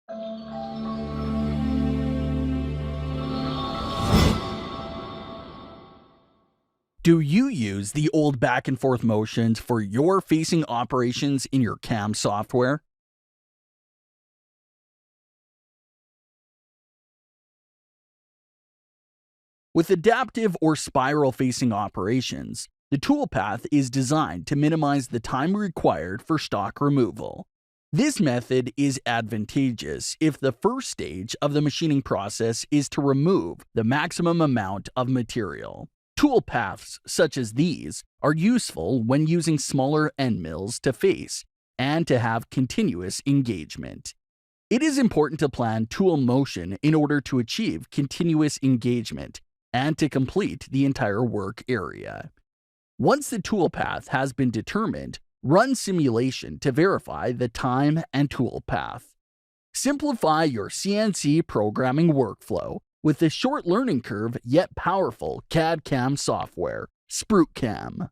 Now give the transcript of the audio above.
Do you use the old back and forth motions for your facing operations in your CAM software? With adaptive or spiral facing operations, the toolpath is designed to minimize the time required for stock removal. This method is advantageous if the first stage of the machining process is to remove the maximum amount of material. Toolpaths such as these are useful when using smaller end mills to face and to have continuous engagement. It is important to plan tool motion in order to achieve continuous engagement and to complete the entire work area. Once the toolpath has been determined, run simulation to verify the time and toolpath. Simplify your CNC programming workflow with the short learning curve yet powerful CAD/CAM software, SprutCAM.